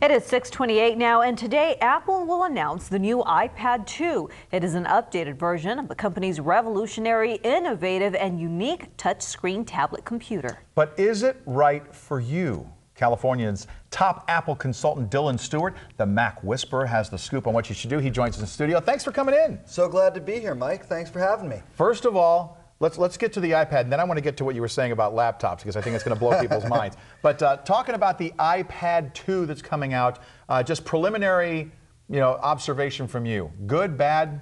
It is 6:28 now, and today Apple will announce the new iPad 2. It is an updated version of the company's revolutionary, innovative, and unique touchscreen tablet computer. But is it right for you? California's top Apple consultant Dylan Stewart, the Mac Whisperer, has the scoop on what you should do. He joins us in the studio. Thanks for coming in. So glad to be here, Mike. Thanks for having me. First of all, let's get to the iPad, and then I want to get to what you were saying about laptops, because I think it's going to blow people's minds. But talking about the iPad 2 that's coming out, just preliminary, observation from you. Good, bad?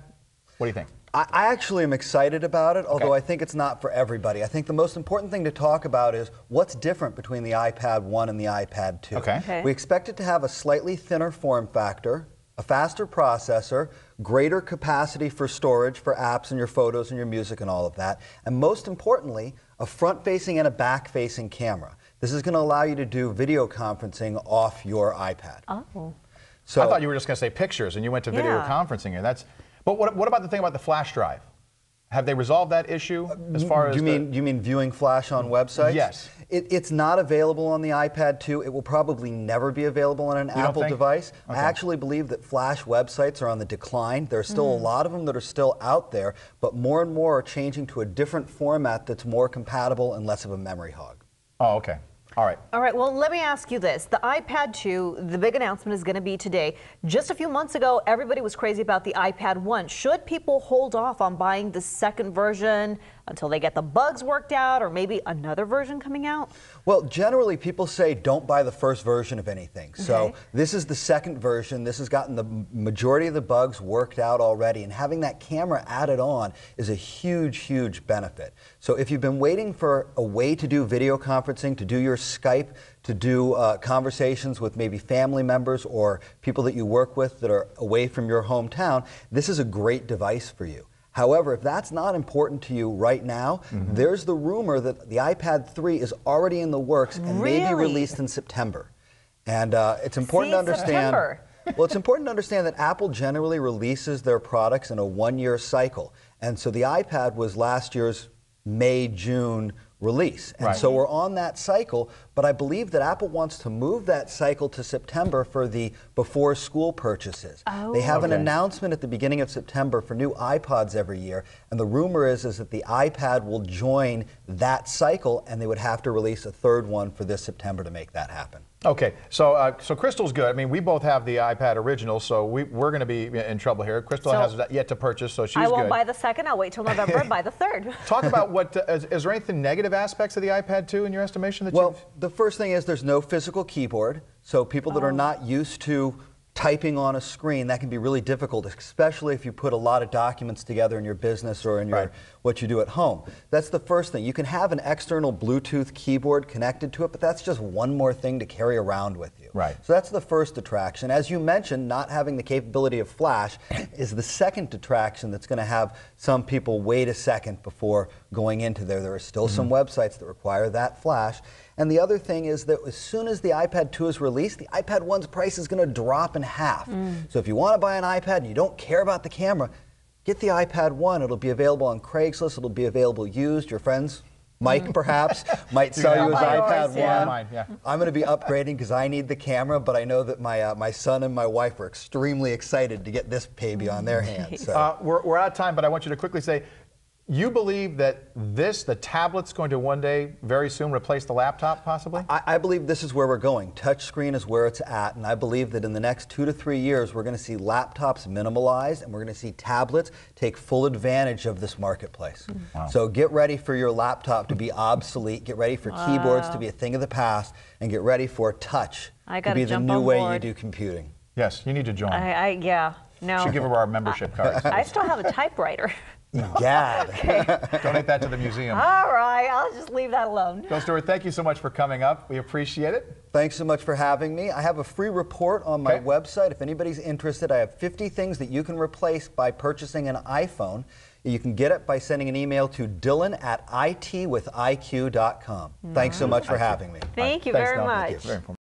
What do you think? I actually am excited about it, although I think it's not for everybody. I think the most important thing to talk about is what's different between the iPad 1 and the iPad 2. Okay. We expect it to have a slightly thinner form factor, a faster processor, greater capacity for storage for apps and your photos and your music and all of that, and most importantly, a front-facing and a back-facing camera. This is going to allow you to do video conferencing off your iPad. Oh. So I thought you were just going to say pictures, and you went to video conferencing here. But what about the thing about the flash drive? Have they resolved that issue as far as you mean viewing flash on websites? Yes. It's not available on the iPad 2. It will probably never be available on an Apple device. Okay. I actually believe that flash websites are on the decline. There are still a lot of them that are still out there, but more and more are changing to a different format that's more compatible and less of a memory hog. Oh, okay. All right. All right, well, let me ask you this. The iPad 2, the big announcement is going to be today. Just a few months ago, everybody was crazy about the iPad 1. Should people hold off on buying the second version until they get the bugs worked out, or maybe another version coming out? Well, generally people say don't buy the first version of anything. So this is the second version. This has gotten the majority of the bugs worked out already, and having that camera added on is a huge, huge benefit. So if you've been waiting for a way to do video conferencing, to do your Skype, to do conversations with maybe family members or people that you work with that are away from your hometown, this is a great device for you. However, if that's not important to you right now, there's the rumor that the iPad 3 is already in the works and may be released in September. And it's important to understand. Well, it's important to understand that Apple generally releases their products in a one-year cycle. And so the iPad was last year's May, June release. And so we're on that cycle, but I believe that Apple wants to move that cycle to September for the before school purchases. They have an announcement at the beginning of September for new iPods every year, and the rumor is that the iPad will join that cycle, and they would have to release a third one for this September to make that happen. Okay, so Crystal's good. I mean, we both have the iPad original, so we're going to be in trouble here. Crystal has yet to purchase, so she's good. I won't buy the second. I'll wait till November and buy the third. Talk about is there anything negative aspects of the iPad 2 in your estimation? The first thing is there's no physical keyboard, so people that are not used to typing on a screen, that can be really difficult, especially if you put a lot of documents together in your business or in your what you do at home. That's the first thing. You can have an external Bluetooth keyboard connected to it, but that's just one more thing to carry around with you. So that's the first attraction. As you mentioned, not having the capability of flash is the second attraction that's going to have some people wait a second before going into there. There are still some websites that require that flash. And the other thing is that as soon as the iPad 2 is released, the iPad 1's price is going to drop in half. So if you want to buy an iPad and you don't care about the camera, get the iPad 1. It'll be available on Craigslist. It'll be available used. Your friends, Mike perhaps, might sell you his iPad 1. I'm going to be upgrading because I need the camera, but I know that my son and my wife are extremely excited to get this baby on their hands. So. We're out of time, but I want you to quickly say, you believe that the tablet's going to one day, very soon, replace the laptop, possibly? I believe this is where we're going. Touchscreen is where it's at, and I believe that in the next 2 to 3 years, we're going to see laptops minimalized, and we're going to see tablets take full advantage of this marketplace. So get ready for your laptop to be obsolete, get ready for keyboards to be a thing of the past, and get ready for touch to be the new way you do computing. Yes, you need to join. No. Should give her our membership cards. I still have a typewriter. Gad. Donate that to the museum. All right, I'll just leave that alone. Dylan Stewart, thank you so much for coming up. We appreciate it. Thanks so much for having me. I have a free report on my website. If anybody's interested, I have 50 things that you can replace by purchasing an iPhone. You can get it by sending an email to dylan@itwithiq.com. Thanks so much for having me. Thank you very much. Thank you.